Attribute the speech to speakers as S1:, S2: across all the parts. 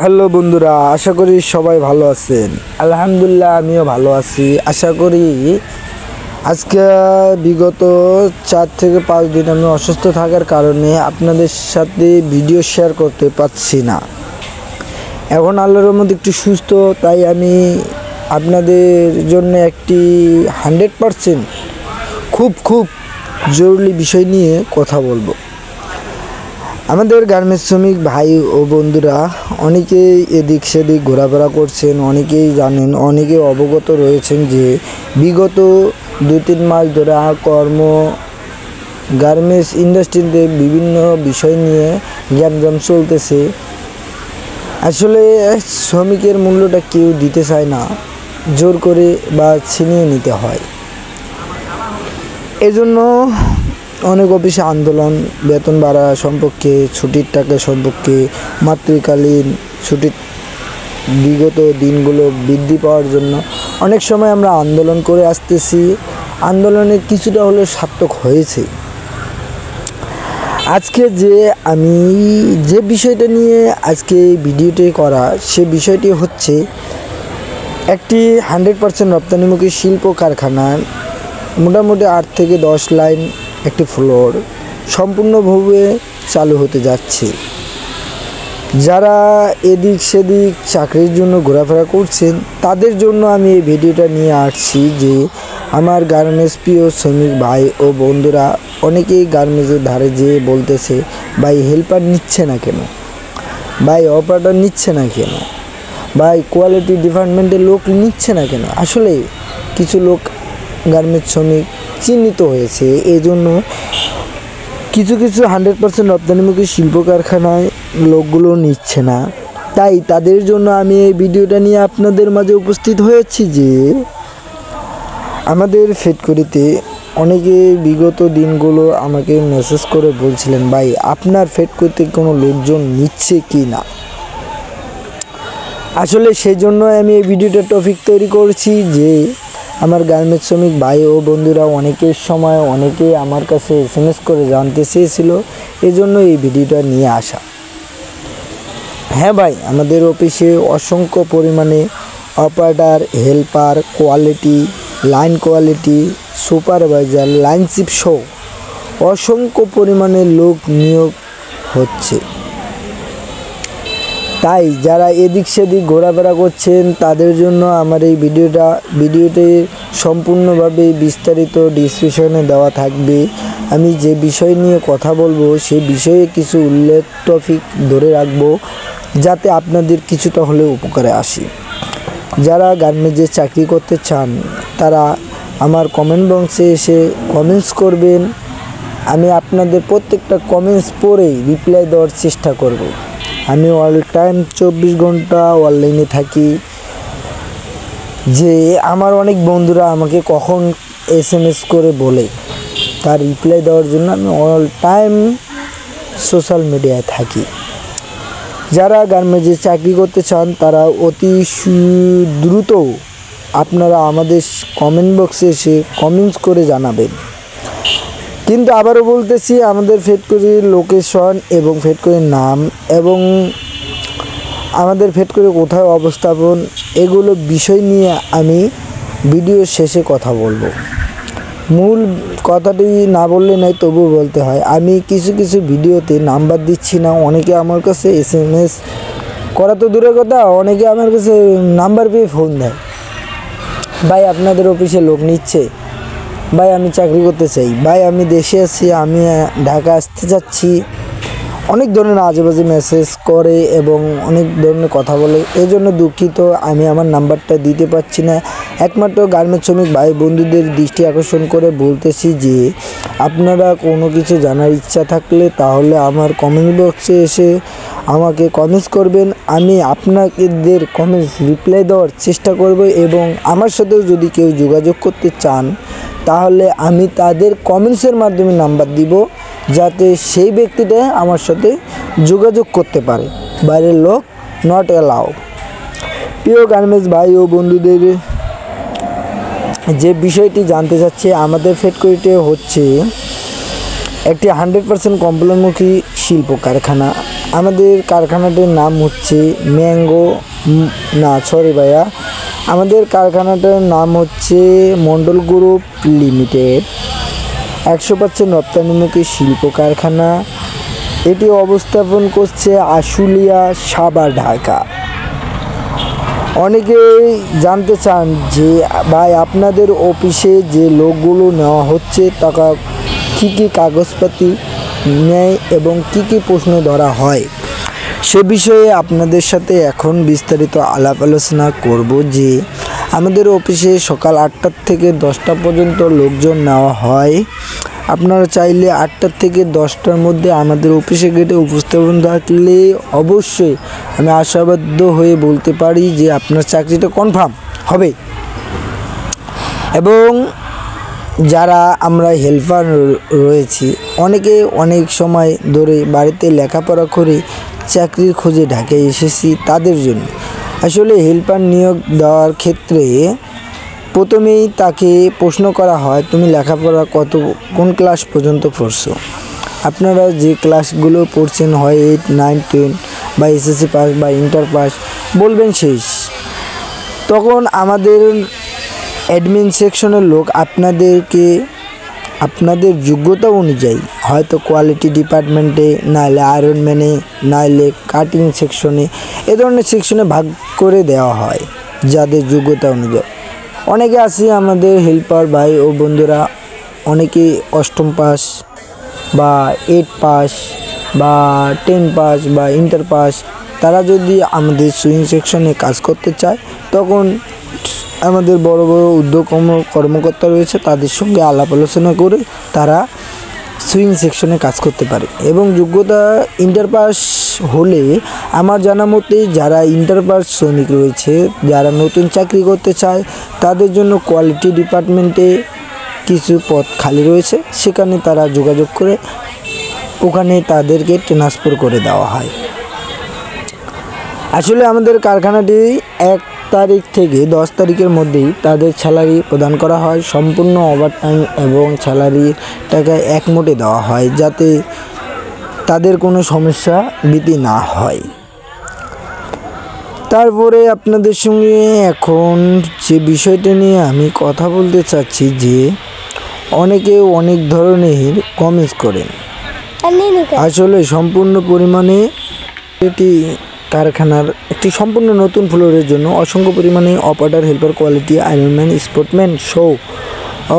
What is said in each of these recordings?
S1: Hello বন্ধুরা, আশা করি সবাই ভালো আছেন। আলহামদুলিল্লাহ আমিও ভালো আছি। আশা করি আজকে বিগত 4 থেকে 5 দিন আমি অসুস্থ থাকার কারণে আপনাদের সাথে ভিডিও শেয়ার করতে পারছি না। এখন আল্লাহর মধ্যে একটু সুস্থ, তাই আমি আপনাদের জন্য একটি 100% খুব জরুরি বিষয় নিয়ে কথা বলবো। আমাদের গার্মেন্টস শ্রমিক ভাই ও বন্ধুরা অনেকেই এদিক সেদিক ঘোরাফেরা করছেন, অনেকেই জানেন, অনেকে অবগত রয়েছেন যে বিগত 2-3 মাস ধরে গার্মেন্টস ইন্ডাস্ট্রিতে বিভিন্ন বিষয় নিয়ে গ্যাঞ্জাম চলতেছে। আসলে শ্রমিকের মূল্যটা কেউ দিতে চায় না, জোর করে বা ছিনিয়ে নিতে হয়। এজন্য অনেক অফিসে আন্দোলন, বেতন বাড়া সম্পর্কে, ছুটির টাকা সম্পর্কে, মাতৃকালীন ছুটির বিগত দিনগুলো বৃদ্ধি পাওয়ার জন্য অনেক সময় আমরা আন্দোলন করে আসতেছি। আন্দোলনে কিছুটা হলেও সার্থক হয়েছে। আজকে আমি যে বিষয়টা নিয়ে আজকে এই ভিডিওটি করা, সে বিষয়টি হচ্ছে একটি 100% রপ্তানিমুখী শিল্প কারখানার মোটামুটি 8 থেকে 10 লাইন একটি ফ্লোর সম্পূর্ণভাবে চালু হতে যাচ্ছে। যারা এদিক সেদিক চাকরির জন্য ঘোরাফেরা করছেন তাদের জন্য আমি এই ভিডিওটা নিয়ে আসছি যে আমার গার্মেন্টস প্রিয় শ্রমিক ভাই ও বন্ধুরা অনেকেই গার্মেন্টসের ধারে যেয়ে বলতেছে, ভাই হেল্পার নিচ্ছে না কেন, ভাই অপারেটর নিচ্ছে না কেন, ভাই কোয়ালিটি ডিপার্টমেন্টের লোক নিচ্ছে না কেন। আসলে কিছু লোক গার্মেন্টস শ্রমিক চিহ্নিত হয়েছে, এই জন্য কিছু 100% রপ্তানিমুখী শিল্প কারখানায় লোকগুলো নিচ্ছে না। তাই তাদের জন্য আমি এই ভিডিওটা নিয়ে আপনাদের মাঝে উপস্থিত হয়েছি যে আমাদের ফ্যাক্টরিতে অনেকে বিগত দিনগুলো আমাকে মেসেজ করে বলছিলেন, ভাই আপনার ফ্যাক্টরিতে কোনো লোকজন নিচ্ছে কি না। আসলে সেই জন্য আমি এই ভিডিওটা টপিক তৈরি করছি যে আমার গার্মেন্টস শ্রমিক ভাই ও বন্ধুরা অনেকে আমার কাছে SMS করে জানতে চেয়েছিল, এজন্য এই ভিডিওটা নিয়ে আসা। হ্যাঁ ভাই, আমাদের অফিসে অসংখ্য পরিমাণে operator, helper, quality, line quality, supervisor, line chief সহ অসংখ্য পরিমাণে লোক নিয়োগ হচ্ছে। তাই যারা এদিক সেদিক ঘোরাফেরা করছেন তাদের জন্য আমার এই ভিডিওটি সম্পূর্ণভাবে বিস্তারিত ডিসক্রিপশনে দেওয়া থাকবে। আমি যে বিষয় নিয়ে কথা বলবো সেই বিষয়ে কিছু উল্লেখ টপিক ধরে রাখবো, যাতে আপনাদের কিছুটা হলেও উপকারে আসে। যারা গার্মেন্টসে চাকরি করতে চান তারা আমার কমেন্ট বক্সে এসে কমেন্টস করবেন। আমি আপনাদের প্রত্যেকটা কমেন্টস পড়েই রিপ্লাই দেওয়ার চেষ্টা করব। আমি অল টাইম 24 ঘন্টা অনলাইনে থাকি। যে আমার অনেক বন্ধুরা আমাকে কখন SMS করে বলে, তার রিপ্লাই দেওয়ার জন্য আমি অল টাইম সোশ্যাল মিডিয়ায় থাকি। যারা গার্মেন্টসে চাকরি করতে চান তারা অতি দ্রুত আপনারা আমাদের কমেন্ট বক্সে এসে কমেন্টস করে জানাবেন। কিন্তু আবারও বলতেছি, আমাদের ফ্যাক্টরির লোকেশন এবং ফ্যাক্টরির নাম এবং আমাদের ফ্যাক্টরি কোথায় অবস্থাপন, এগুলো বিষয় নিয়ে আমি ভিডিও শেষে কথা বলবো। মূল কথাটি না বললে নয়, তবুও বলতে হয়। আমি কিছু ভিডিওতে নাম্বার দিচ্ছি না। অনেকে আমার কাছে SMS করা তো দূরের কথা, অনেকে আমার কাছে নাম্বার পেয়ে ফোন দেয়, ভাই আপনাদের অফিসে লোক নিচ্ছে, ভাই আমি চাকরি করতে চাই, ভাই আমি দেশে আছি, আমি ঢাকা আসতে যাচ্ছি। অনেক ধরনের আজেবাজে মেসেজ করে এবং অনেক ধরনের কথা বলে। এই জন্য দুঃখিত, আমি আমার নাম্বারটা দিতে পারছি না। একমাত্র গার্মেন্টস শ্রমিক ভাই বন্ধুদের দৃষ্টি আকর্ষণ করে বলতেছি যে আপনারা কোনো কিছু জানার ইচ্ছা থাকলে তাহলে আমার কমেন্ট বক্সে এসে আমাকে কমেন্টস করবেন। আমি আপনাদের কমেন্টস রিপ্লাই দেওয়ার চেষ্টা করব এবং আমার সাথেও যদি কেউ যোগাযোগ করতে চান তাহলে আমি তাদের কমেন্টসের মাধ্যমে নাম্বার দিব, যাতে সেই ব্যক্তিটা আমার সাথে যোগাযোগ করতে পারে। বাইরের লোক নট অ্যালাউ। প্রিয় গার্মেন্টস ভাই ও বন্ধুদের, যে বিষয়টি জানতে চাচ্ছি, আমাদের ফ্যাক্টরিতে হচ্ছে একটি 100% কম্পোনেন্টমুখী শিল্প কারখানা। আমাদের কারখানাটির নাম হচ্ছে ম্যাঙ্গো না সরি ভাইয়া, আমাদের কারখানাটার নাম হচ্ছে মণ্ডল গ্রুপ লিমিটেড। 100% রপ্তানিমুখী শিল্প কারখানা। এটি অবস্থাপন করছে আশুলিয়া, সাভার, ঢাকা। অনেকেই জানতে চান যে ভাই আপনাদের অফিসে যে লোকগুলো নেওয়া হচ্ছে টাকা কী কী কাগজপাতি নেয় এবং কী কী প্রশ্ন ধরা হয়, সে বিষয়ে আপনাদের সাথে এখন বিস্তারিত আলাপ আলোচনা করব। যে আমাদের অফিসে সকাল 8টা থেকে 10টা পর্যন্ত লোকজন নেওয়া হয়। আপনারা চাইলে 8টা থেকে 10টার মধ্যে আমাদের অফিসে গেটে উপস্থাপন থাকলে অবশ্যই আমি আশাবাদ্য হয়ে বলতে পারি যে আপনার চাকরিটা কনফার্ম হবে। এবং যারা আমরা হেল্পার রয়েছি, অনেকে অনেক সময় ধরে বাড়িতে লেখাপড়া করে চাকরির খোঁজে ঢাকায় এসেছি, তাদের জন্য আসলে হেল্পার নিয়োগ দেওয়ার ক্ষেত্রে প্রথমেই তাকে প্রশ্ন করা হয় তুমি লেখাপড়া কোন ক্লাস পর্যন্ত পড়ছো। আপনারা যে ক্লাসগুলো পড়ছেন হয় 8, 9, 10 বা এসএসসি পাস বা ইন্টার পাস, বলবেন শেষ। তখন আমাদের অ্যাডমিন সেকশনের লোক আপনাদেরকে আপনাদের যোগ্যতা অনুযায়ী হয়তো কোয়ালিটি ডিপার্টমেন্টে, নাহলে আয়রনম্যানে, নাহলে কাটিং সেকশনে, এ ধরনের সেকশনে ভাগ করে দেওয়া হয় যাদের যোগ্যতা অনুযায়ী। অনেকে আছে আমাদের হেল্পার ভাই ও বন্ধুরা, অনেকে 8ম পাস বা 8 পাস বা 10 পাস বা ইন্টার পাস। তারা যদি আমাদের সুইং সেকশনে কাজ করতে চায়, তখন আমাদের বড় বড় কর্মকর্তা রয়েছে, তাদের সঙ্গে আলাপ আলোচনা করে তারা সুইং সেকশনে কাজ করতে পারে। এবং যোগ্যতা ইন্টার পাস হলে আমার জানা মতে যারা ইন্টার পাস শ্রমিক রয়েছে, যারা নতুন চাকরি করতে চায়, তাদের জন্য কোয়ালিটি ডিপার্টমেন্টে কিছু পদ খালি রয়েছে, সেখানে তারা যোগাযোগ করে ওখানে তাদেরকে ট্রান্সফার করে দেওয়া হয়। আসলে আমাদের কারখানাটি 1 তারিখ থেকে 10 তারিখের মধ্যেই তাদের স্যালারি প্রদান করা হয়। সম্পূর্ণ ওভারটাইম এবং স্যালারির টাকায় এক মুঠে দেওয়া হয়, যাতে তাদের কোনো সমস্যা ভীতি না হয়। তারপরে আপনাদের সঙ্গে এখন যে বিষয়টা নিয়ে আমি কথা বলতে চাচ্ছি, যে অনেকে অনেক ধরনের কমেন্টস করেন। আসলে সম্পূর্ণ পরিমাণে এটি কারখানার একটি সম্পূর্ণ নতুন ফ্লোরের জন্য অসংখ্য পরিমাণে অপারেটর, হেল্পার, কোয়ালিটি, আয়রনম্যান, স্পটম্যান সহ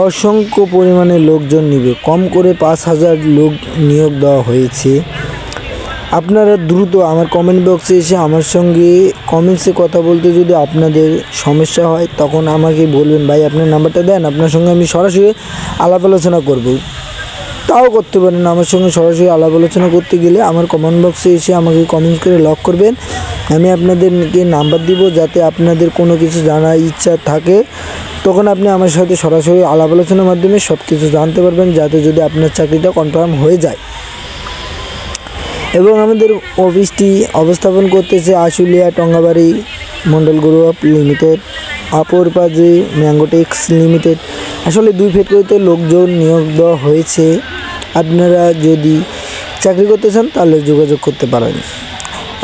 S1: অসংখ্য পরিমাণে লোকজন নিবে। কম করে 5000 লোক নিয়োগ দেওয়া হয়েছে। আপনারা দ্রুত আমার কমেন্ট বক্সে এসে আমার সঙ্গে কমেন্টসে কথা বলতে যদি আপনাদের সমস্যা হয়, তখন আমাকে বলবেন ভাই আপনার নাম্বারটা দেন, আপনার সঙ্গে আমি সরাসরি আলাপ আলোচনা করব। তাও করতে পারেন। আমার সঙ্গে সরাসরি আলাপ আলোচনা করতে গেলে আমার কমেন্ট বক্সে এসে আমাকে কমেন্ট করে লক করবেন। আমি আপনাদেরকে নাম্বার দিব, যাতে আপনাদের কোনো কিছু জানার ইচ্ছা থাকে তখন আপনি আমার সাথে সরাসরি আলাপ আলোচনার মাধ্যমে সব কিছু জানতে পারবেন, যাতে যদি আপনার চাকরিটা কনফার্ম হয়ে যায়। এবং আমাদের অফিসটি অবস্থাপন করতেছে আশুলিয়া, টঙ্গাবাড়ি, মণ্ডল গ্রুপ লিমিটেড, অপর পাশে ম্যাঙ্গোটেক্স লিমিটেড। আসলে 2 ফ্যাক্টরিতে লোকজন নিয়োগ দেওয়া হয়েছে। আপনারা যদি চাকরি করতে চান তাহলে যোগাযোগ করতে পারেন।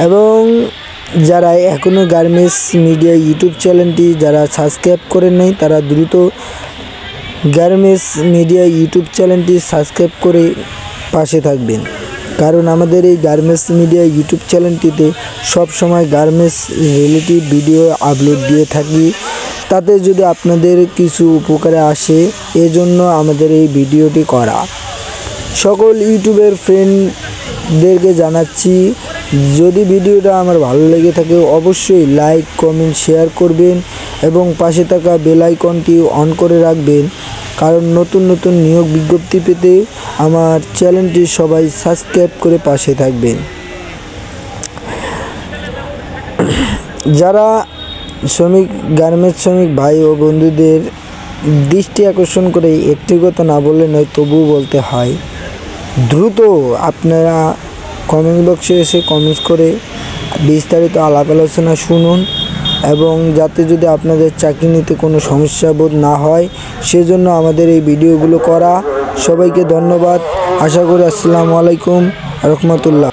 S1: এবং যারা এখনও গার্মেন্টস মিডিয়া ইউটিউব চ্যানেলটি যারা সাবস্ক্রাইব করেন নাই, তারা দ্রুত গার্মেন্টস মিডিয়া ইউটিউব চ্যানেলটি সাবস্ক্রাইব করে পাশে থাকবেন। কারণ আমাদের এই গার্মেন্টস মিডিয়া ইউটিউব চ্যানেলটিতে সব সময় গার্মেন্টস রিলেটিভ ভিডিও আপলোড দিয়ে থাকি। তাতে যদি আপনাদের কিছু উপকারে আসে, এজন্য আমাদের এই ভিডিওটি করা। সকল ইউটিউবের ফ্রেন্ডদেরকে জানাচ্ছি, যদি ভিডিওটা আমার ভালো লেগে থাকে অবশ্যই লাইক, কমেন্ট, শেয়ার করবেন এবং পাশে থাকা বেল আইকনটি অন করে রাখবেন। কারণ নতুন নতুন নিয়োগ বিজ্ঞপ্তি পেতে আমার চ্যানেলটি সবাই সাবস্ক্রাইব করে পাশে থাকবেন। যারা গার্মেন্টস শ্রমিক ভাই ও বন্ধুদের দৃষ্টি আকর্ষণ করে একটি কথা না বললে নয়, তবুও বলতে হয়, দ্রুত আপনারা কমেন্ট বক্সে এসে কমেন্টস করে বিস্তারিত আলাপ আলোচনা শুনুন, এবং যাতে যদি আপনাদের চাকরি নিতে কোনো সমস্যা বোধ না হয়, সেজন্য আমাদের এই ভিডিওগুলো করা। সবাইকে ধন্যবাদ। আশা করি আসসালামু আলাইকুম রহমতুল্লাহ।